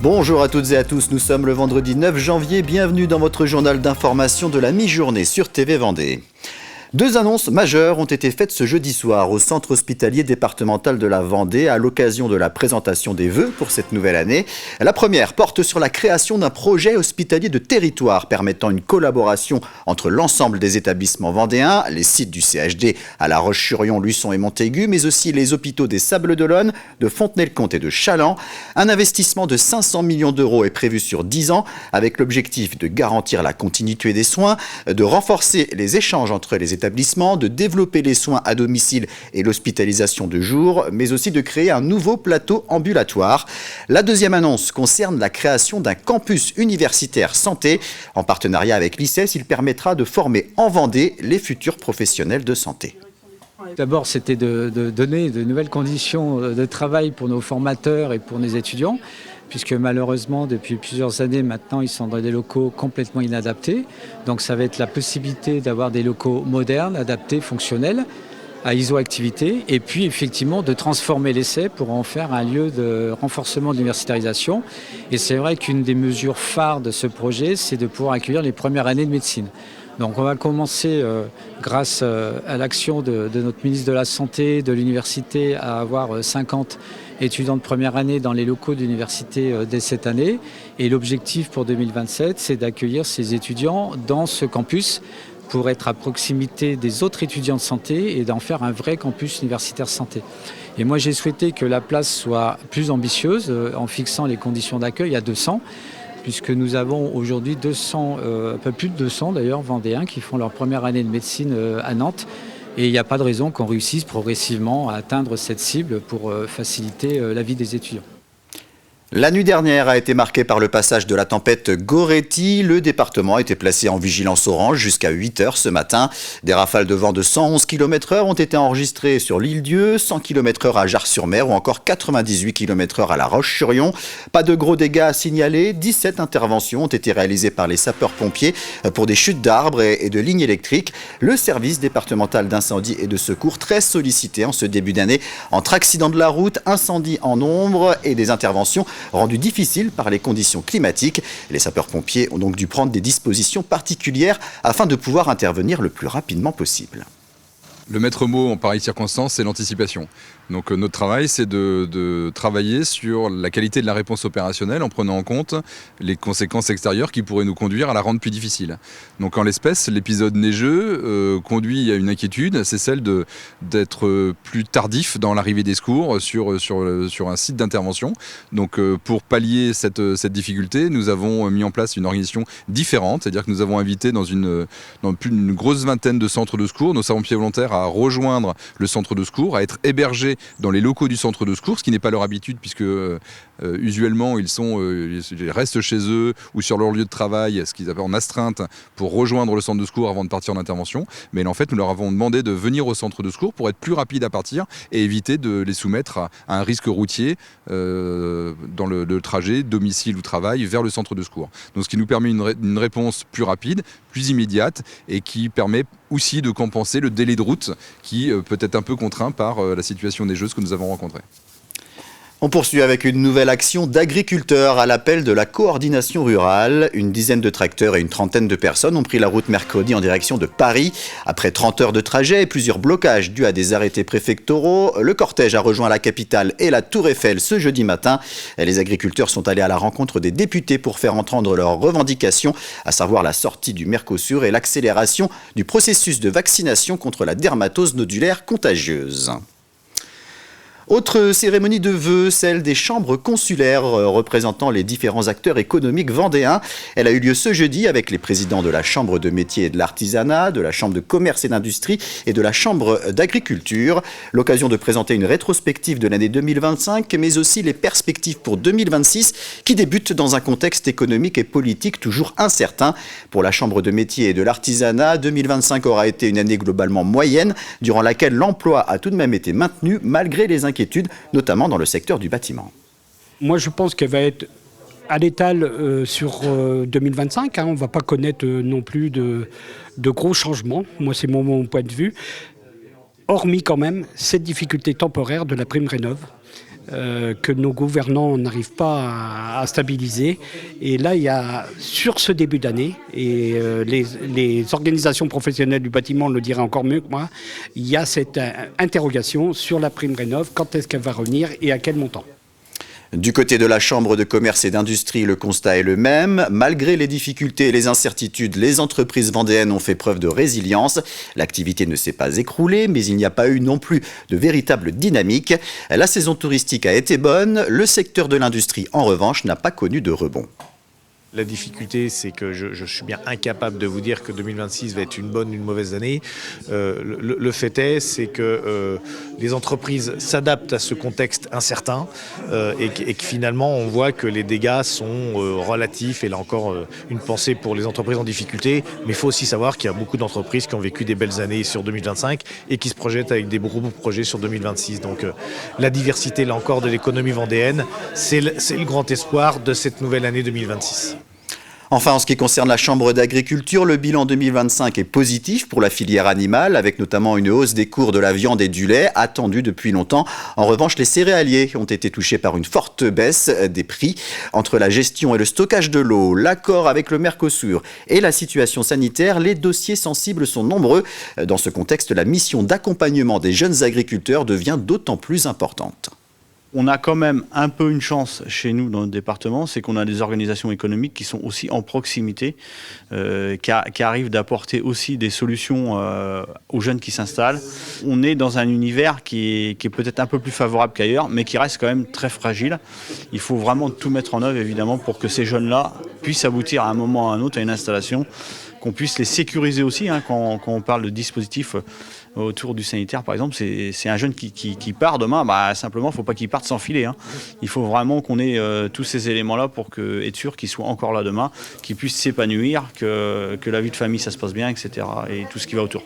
Bonjour à toutes et à tous, nous sommes le vendredi 9 janvier, bienvenue dans votre journal d'information de la mi-journée sur TV Vendée. Deux annonces majeures ont été faites ce jeudi soir au centre hospitalier départemental de la Vendée à l'occasion de la présentation des vœux pour cette nouvelle année. La première porte sur la création d'un projet hospitalier de territoire permettant une collaboration entre l'ensemble des établissements vendéens, les sites du CHD à La Roche-sur-Yon, Luçon et Montaigu, mais aussi les hôpitaux des Sables-d'Olonne, de Fontenay-le-Comte et de Challans. Un investissement de 500 millions d'euros est prévu sur 10 ans avec l'objectif de garantir la continuité des soins, de renforcer les échanges entre les établissements, de développer les soins à domicile et l'hospitalisation de jour, mais aussi de créer un nouveau plateau ambulatoire. La deuxième annonce concerne la création d'un campus universitaire santé. En partenariat avec l'ICES, il permettra de former en Vendée les futurs professionnels de santé. D'abord, c'était de donner de nouvelles conditions de travail pour nos formateurs et pour nos étudiants, puisque malheureusement, depuis plusieurs années maintenant, ils sont dans des locaux complètement inadaptés. Donc ça va être la possibilité d'avoir des locaux modernes, adaptés, fonctionnels, à iso-activité, et puis effectivement de transformer l'essai pour en faire un lieu de renforcement de l'universitarisation. Et c'est vrai qu'une des mesures phares de ce projet, c'est de pouvoir accueillir les premières années de médecine. Donc on va commencer, grâce à l'action de notre ministre de la Santé, de l'université, à avoir 50 étudiants de première année dans les locaux de l'université dès cette année. Et l'objectif pour 2027, c'est d'accueillir ces étudiants dans ce campus pour être à proximité des autres étudiants de santé et d'en faire un vrai campus universitaire santé. Et moi, j'ai souhaité que la place soit plus ambitieuse en fixant les conditions d'accueil à 200. Puisque nous avons aujourd'hui 200, un peu plus de 200 d'ailleurs, Vendéens qui font leur première année de médecine à Nantes. Et il n'y a pas de raison qu'on réussisse progressivement à atteindre cette cible pour faciliter la vie des étudiants. La nuit dernière a été marquée par le passage de la tempête Goretti. Le département a été placé en vigilance orange jusqu'à 8h ce matin. Des rafales de vent de 111 km/h ont été enregistrées sur l'Île-Dieu, 100 km/h à Jars-sur-Mer ou encore 98 km/h à La Roche-sur-Yon. Pas de gros dégâts à signaler. 17 interventions ont été réalisées par les sapeurs-pompiers pour des chutes d'arbres et de lignes électriques. Le service départemental d'incendie et de secours très sollicité en ce début d'année entre accidents de la route, incendies en nombre et des interventions rendu difficile par les conditions climatiques. Les sapeurs-pompiers ont donc dû prendre des dispositions particulières afin de pouvoir intervenir le plus rapidement possible. Le maître mot en pareille circonstance, c'est l'anticipation. Donc notre travail, c'est de travailler sur la qualité de la réponse opérationnelle en prenant en compte les conséquences extérieures qui pourraient nous conduire à la rendre plus difficile. Donc en l'espèce, l'épisode neigeux conduit à une inquiétude, c'est celle d'être plus tardif dans l'arrivée des secours sur un site d'intervention. Donc pour pallier cette difficulté, nous avons mis en place une organisation différente, c'est-à-dire que nous avons invité dans plus d'une grosse vingtaine de centres de secours nos sapeurs-pompiers volontaires à rejoindre le centre de secours, à être hébergés dans les locaux du centre de secours, ce qui n'est pas leur habitude puisque usuellement ils restent chez eux ou sur leur lieu de travail, ce qu'ils appellent en astreinte, pour rejoindre le centre de secours avant de partir en intervention. Mais en fait, nous leur avons demandé de venir au centre de secours pour être plus rapides à partir et éviter de les soumettre à un risque routier dans le trajet domicile ou travail vers le centre de secours. Donc ce qui nous permet une réponse plus rapide, plus immédiate et qui permet aussi de compenser le délai de route qui peut être un peu contraint par la situation neigeuse que nous avons rencontrée. On poursuit avec une nouvelle action d'agriculteurs à l'appel de la coordination rurale. Une dizaine de tracteurs et une trentaine de personnes ont pris la route mercredi en direction de Paris. Après 30 heures de trajet et plusieurs blocages dus à des arrêtés préfectoraux, le cortège a rejoint la capitale et la Tour Eiffel ce jeudi matin. Les agriculteurs sont allés à la rencontre des députés pour faire entendre leurs revendications, à savoir la sortie du Mercosur et l'accélération du processus de vaccination contre la dermatose nodulaire contagieuse. Autre cérémonie de vœux, celle des chambres consulaires représentant les différents acteurs économiques vendéens. Elle a eu lieu ce jeudi avec les présidents de la Chambre de métiers et de l'artisanat, de la Chambre de commerce et d'industrie et de la Chambre d'agriculture. L'occasion de présenter une rétrospective de l'année 2025, mais aussi les perspectives pour 2026 qui débutent dans un contexte économique et politique toujours incertain. Pour la Chambre de métiers et de l'artisanat, 2025 aura été une année globalement moyenne, durant laquelle l'emploi a tout de même été maintenu malgré les inquiétudes, notamment dans le secteur du bâtiment. Moi, je pense qu'elle va être à l'étal sur 2025. On ne va pas connaître non plus de gros changements. Moi, c'est mon point de vue. Hormis quand même cette difficulté temporaire de la prime rénov'. que nos gouvernants n'arrivent pas à stabiliser. Et là, il y a, sur ce début d'année, et les organisations professionnelles du bâtiment le diraient encore mieux que moi, il y a cette interrogation sur la prime rénov', quand est-ce qu'elle va revenir et à quel montant. Du côté de la Chambre de commerce et d'industrie, le constat est le même. Malgré les difficultés et les incertitudes, les entreprises vendéennes ont fait preuve de résilience. L'activité ne s'est pas écroulée, mais il n'y a pas eu non plus de véritable dynamique. La saison touristique a été bonne. Le secteur de l'industrie, en revanche, n'a pas connu de rebond. La difficulté, c'est que je suis bien incapable de vous dire que 2026 va être une bonne ou une mauvaise année. Le fait est, c'est que les entreprises s'adaptent à ce contexte incertain et que finalement, on voit que les dégâts sont relatifs. Et là encore, une pensée pour les entreprises en difficulté. Mais il faut aussi savoir qu'il y a beaucoup d'entreprises qui ont vécu des belles années sur 2025 et qui se projettent avec des gros projets sur 2026. Donc la diversité, là encore, de l'économie vendéenne, c'est le grand espoir de cette nouvelle année 2026. Enfin, en ce qui concerne la Chambre d'agriculture, le bilan 2025 est positif pour la filière animale, avec notamment une hausse des cours de la viande et du lait, attendue depuis longtemps. En revanche, les céréaliers ont été touchés par une forte baisse des prix. Entre la gestion et le stockage de l'eau, l'accord avec le Mercosur et la situation sanitaire, les dossiers sensibles sont nombreux. Dans ce contexte, la mission d'accompagnement des jeunes agriculteurs devient d'autant plus importante. On a quand même un peu une chance chez nous dans le département, c'est qu'on a des organisations économiques qui sont aussi en proximité, qui arrivent d'apporter aussi des solutions aux jeunes qui s'installent. On est dans un univers qui est peut-être un peu plus favorable qu'ailleurs, mais qui reste quand même très fragile. Il faut vraiment tout mettre en œuvre, évidemment, pour que ces jeunes-là puissent aboutir à un moment ou à un autre à une installation, qu'on puisse les sécuriser aussi, hein, quand on parle de dispositifs autour du sanitaire, par exemple, c'est un jeune qui part demain, simplement, il ne faut pas qu'il parte sans filet. Hein. Il faut vraiment qu'on ait tous ces éléments-là pour être sûr qu'il soit encore là demain, qu'il puisse s'épanouir, que la vie de famille, ça se passe bien, etc. et tout ce qui va autour.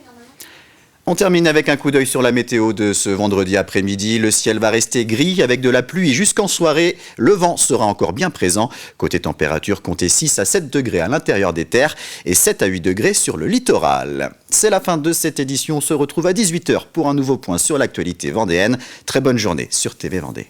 On termine avec un coup d'œil sur la météo de ce vendredi après-midi. Le ciel va rester gris avec de la pluie jusqu'en soirée. Le vent sera encore bien présent. Côté température, comptez 6 à 7 degrés à l'intérieur des terres et 7 à 8 degrés sur le littoral. C'est la fin de cette édition. On se retrouve à 18h pour un nouveau point sur l'actualité vendéenne. Très bonne journée sur TV Vendée.